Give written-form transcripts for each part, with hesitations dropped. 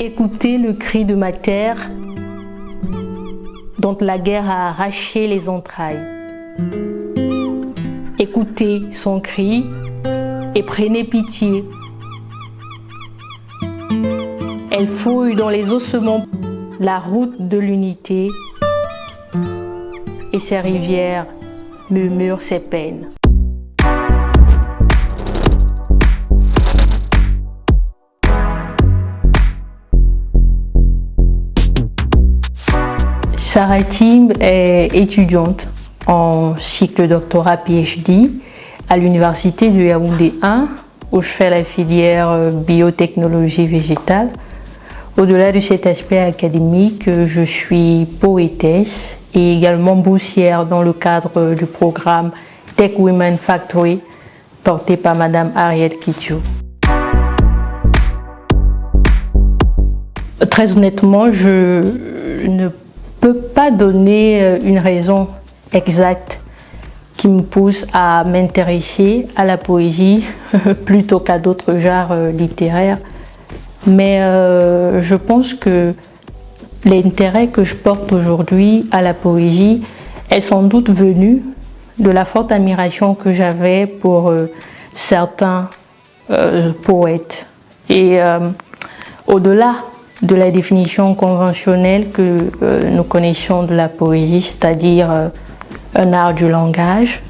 Écoutez le cri de ma terre, dont la guerre a arraché les entrailles. Écoutez son cri et prenez pitié. Elle fouille dans les ossements la route de l'unité et ses rivières murmurent ses peines. Sarah Tim est étudiante en cycle doctorat PhD à l'université de Yaoundé 1 où je fais la filière biotechnologie végétale. Au-delà de cet aspect académique, je suis poétesse et également boursière dans le cadre du programme Tech Women Factory porté par Madame Ariel Kitio. Très honnêtement, je ne peux pas donner une raison exacte qui me pousse à m'intéresser à la poésie plutôt qu'à d'autres genres littéraires. Mais je pense que l'intérêt que je porte aujourd'hui à la poésie est sans doute venu de la forte admiration que j'avais pour certains poètes. Et au-delà de la définition conventionnelle que nous connaissons de la poésie, c'est-à-dire un art du langage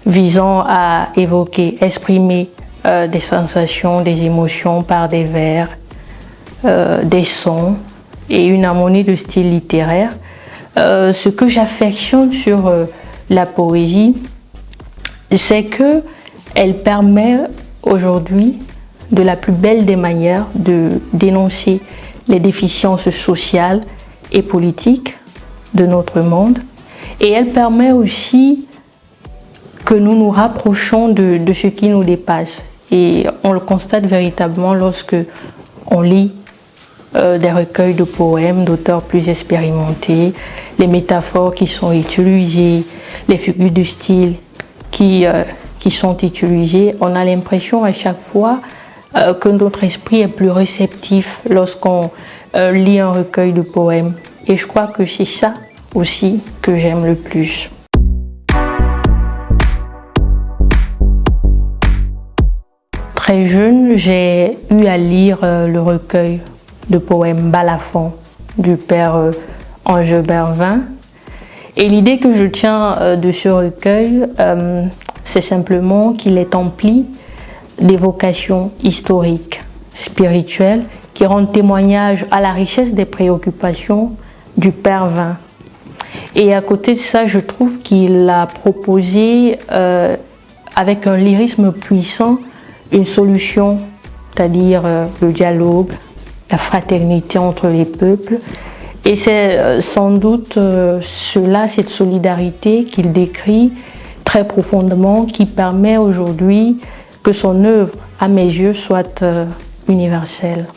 visant à évoquer, exprimer des sensations, des émotions par des vers, des sons et une harmonie de style littéraire. Ce que j'affectionne sur la poésie, c'est qu'elle permet aujourd'hui de la plus belle des manières de dénoncer les déficiences sociales et politiques de notre monde. Et elle permet aussi que nous nous rapprochons de ce qui nous dépasse. Et on le constate véritablement lorsque on lit des recueils de poèmes d'auteurs plus expérimentés, les métaphores qui sont utilisées, les figures de style qui sont utilisées. On a l'impression à chaque fois que notre esprit est plus réceptif lorsqu'on lit un recueil de poèmes. Et je crois que c'est ça aussi que j'aime le plus. Très jeune, j'ai eu à lire le recueil de poèmes Balafon du père Angebert Vin. Et l'idée que je tiens de ce recueil, c'est simplement qu'il est empli d'évocations historiques, spirituelles, qui rendent témoignage à la richesse des préoccupations du père Vin. Et à côté de ça, je trouve qu'il a proposé, avec un lyrisme puissant, une solution, c'est-à-dire le dialogue, la fraternité entre les peuples. Et c'est sans doute cette solidarité qu'il décrit très profondément, qui permet aujourd'hui que son œuvre, à mes yeux, soit universelle.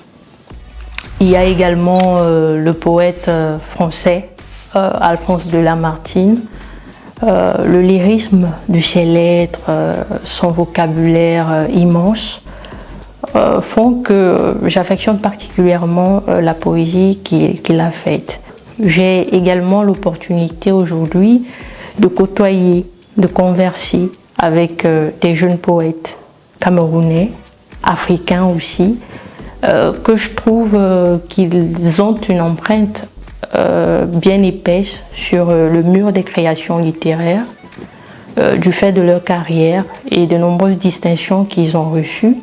Il y a également le poète français Alphonse de Lamartine. Le lyrisme de ses lettres, son vocabulaire immense, font que j'affectionne particulièrement la poésie qu'il a faite. J'ai également l'opportunité aujourd'hui de côtoyer, de converser avec des jeunes poètes camerounais, africains aussi, que je trouve qu'ils ont une empreinte bien épaisse sur le mur des créations littéraires, du fait de leur carrière et de nombreuses distinctions qu'ils ont reçues.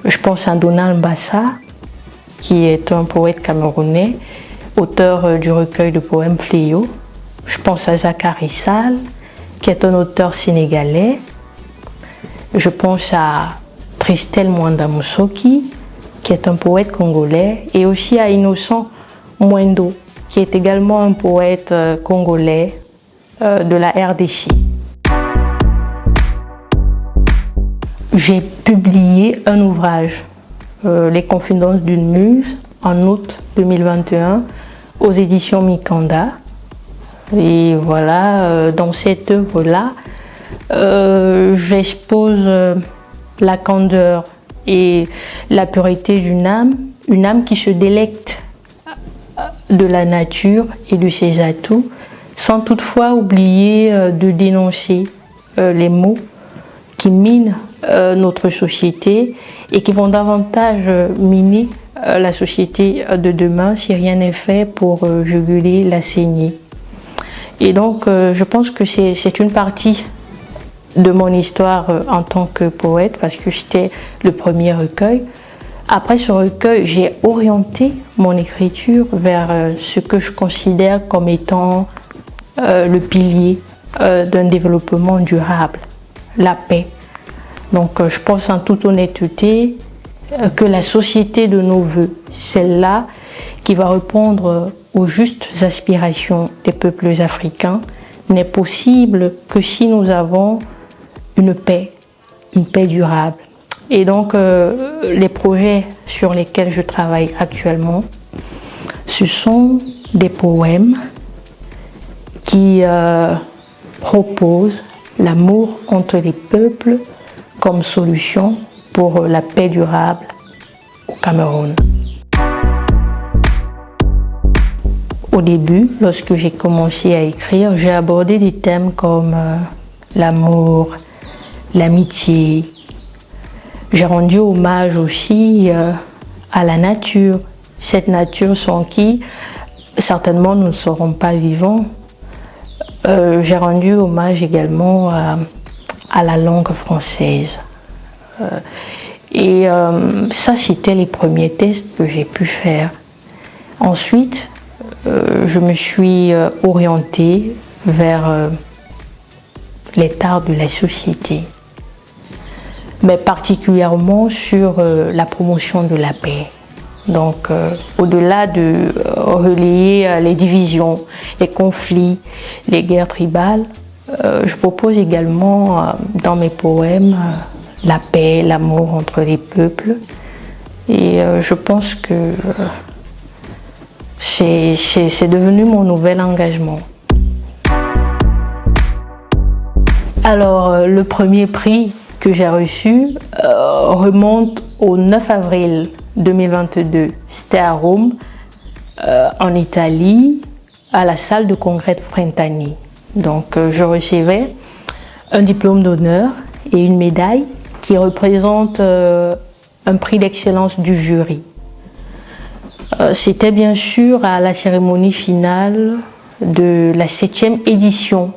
Je pense à Donald Mbassa, qui est un poète camerounais, auteur du recueil de poèmes Fléau. Je pense à Zachary Sall, qui est un auteur sénégalais. Je pense à Tristel Mwanda Moussoki, qui est un poète congolais, et aussi à Innocent Mwendo, qui est également un poète congolais de la RDC. J'ai publié un ouvrage, Les Confidences d'une Muse, en août 2021, aux éditions Mikanda. Et voilà, dans cette œuvre-là, j'expose la candeur et la pureté d'une âme, une âme qui se délecte de la nature et de ses atouts, sans toutefois oublier de dénoncer les maux qui minent notre société et qui vont davantage miner la société de demain si rien n'est fait pour juguler la saignée. Et donc je pense que c'est une partie de mon histoire en tant que poète, parce que c'était le premier recueil. Après ce recueil, j'ai orienté mon écriture vers ce que je considère comme étant le pilier d'un développement durable, la paix. Donc je pense en toute honnêteté que la société de nos voeux, celle-là qui va répondre aux justes aspirations des peuples africains, n'est possible que si nous avons une paix durable. Et donc les projets sur lesquels je travaille actuellement, ce sont des poèmes qui proposent l'amour entre les peuples comme solution pour la paix durable au Cameroun. Au début, lorsque j'ai commencé à écrire, j'ai abordé des thèmes comme l'amour, l'amitié. J'ai rendu hommage aussi à la nature, cette nature sans qui certainement nous ne serons pas vivants. J'ai rendu hommage également à la langue française. Et ça, c'était les premiers tests que j'ai pu faire. Ensuite, je me suis orientée vers les tares de la société, mais particulièrement sur la promotion de la paix. Donc, au-delà de relayer les divisions, les conflits, les guerres tribales, je propose également dans mes poèmes la paix, l'amour entre les peuples. Et je pense que c'est devenu mon nouvel engagement. Alors, le premier prix que j'ai reçu remonte au 9 avril 2022. C'était à Rome, en Italie, à la salle de congrès de Frentani. Donc, je recevais un diplôme d'honneur et une médaille qui représente un prix d'excellence du jury. C'était bien sûr à la cérémonie finale de la 7e édition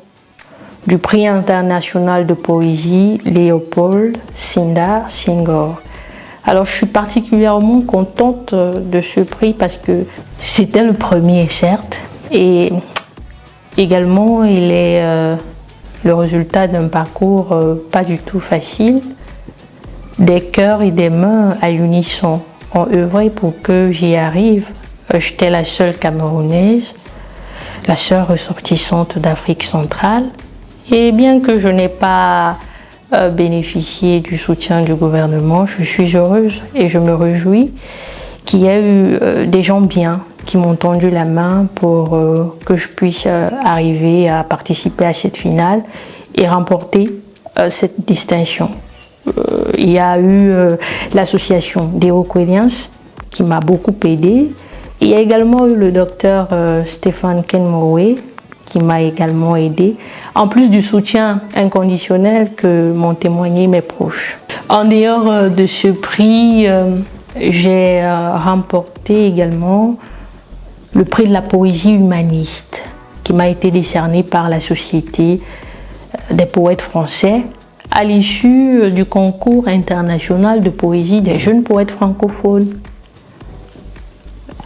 du prix international de poésie Léopold Sédar Senghor. Alors je suis particulièrement contente de ce prix parce que c'était le premier, certes, et également il est le résultat d'un parcours pas du tout facile. Des cœurs et des mains à l'unisson ont œuvré pour que j'y arrive. J'étais la seule Camerounaise, la seule ressortissante d'Afrique centrale. Et bien que je n'ai pas bénéficié du soutien du gouvernement, je suis heureuse et je me réjouis qu'il y ait eu des gens bien qui m'ont tendu la main pour que je puisse arriver à participer à cette finale et remporter cette distinction. Il y a eu l'association Deo Quelians qui m'a beaucoup aidée. Il y a également eu le docteur Stéphane Kenmowe qui m'a également aidé, en plus du soutien inconditionnel que m'ont témoigné mes proches. En dehors de ce prix, j'ai remporté également le prix de la poésie humaniste qui m'a été décerné par la Société des poètes français à l'issue du concours international de poésie des jeunes poètes francophones.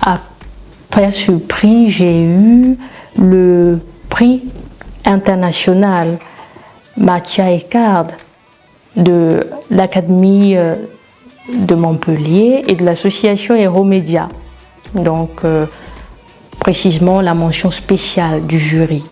Après ce prix, j'ai eu le prix international Mathia Eckhard de l'Académie de Montpellier et de l'association Héromédia. Donc, précisément la mention spéciale du jury.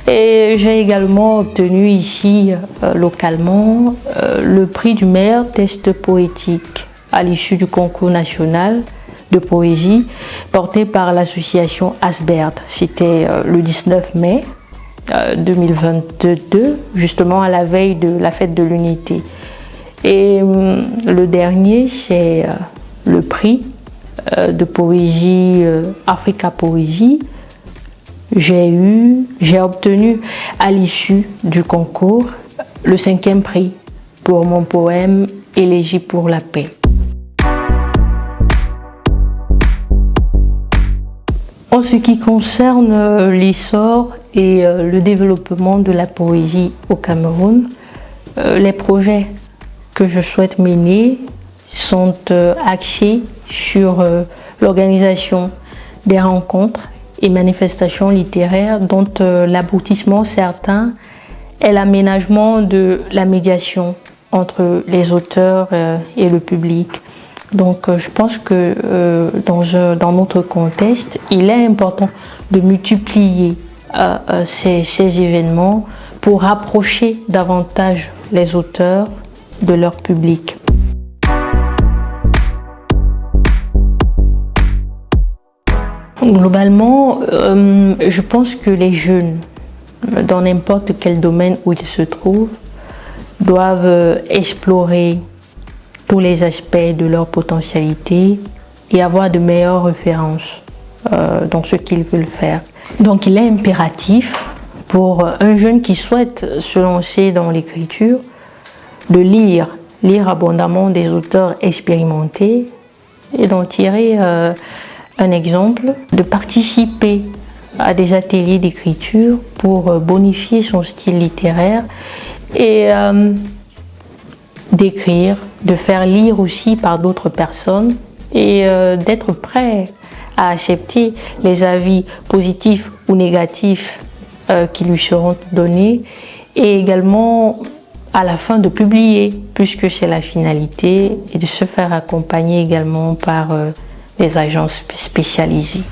Et j'ai également obtenu ici, localement, le prix du meilleur test poétique à l'issue du concours national de poésie porté par l'association Asbert. C'était le 19 mai 2022, justement à la veille de la fête de l'unité. Et le dernier, c'est le prix de poésie Africa Poésie. J'ai obtenu à l'issue du concours le 5e prix pour mon poème Élégie pour la paix. En ce qui concerne l'essor et le développement de la poésie au Cameroun, les projets que je souhaite mener sont axés sur l'organisation des rencontres et manifestations littéraires dont l'aboutissement certain est l'aménagement de la médiation entre les auteurs et le public. Donc je pense que dans notre contexte, il est important de multiplier ces événements pour rapprocher davantage les auteurs de leur public. Globalement, je pense que les jeunes, dans n'importe quel domaine où ils se trouvent, doivent explorer tous les aspects de leur potentialité et avoir de meilleures références dans ce qu'ils veulent faire. Donc il est impératif pour un jeune qui souhaite se lancer dans l'écriture de lire abondamment des auteurs expérimentés et d'en tirer un exemple, de participer à des ateliers d'écriture pour bonifier son style littéraire et d'écrire, de faire lire aussi par d'autres personnes et d'être prêt à accepter les avis positifs ou négatifs qui lui seront donnés et également à la fin de publier puisque c'est la finalité et de se faire accompagner également par des agences spécialisées.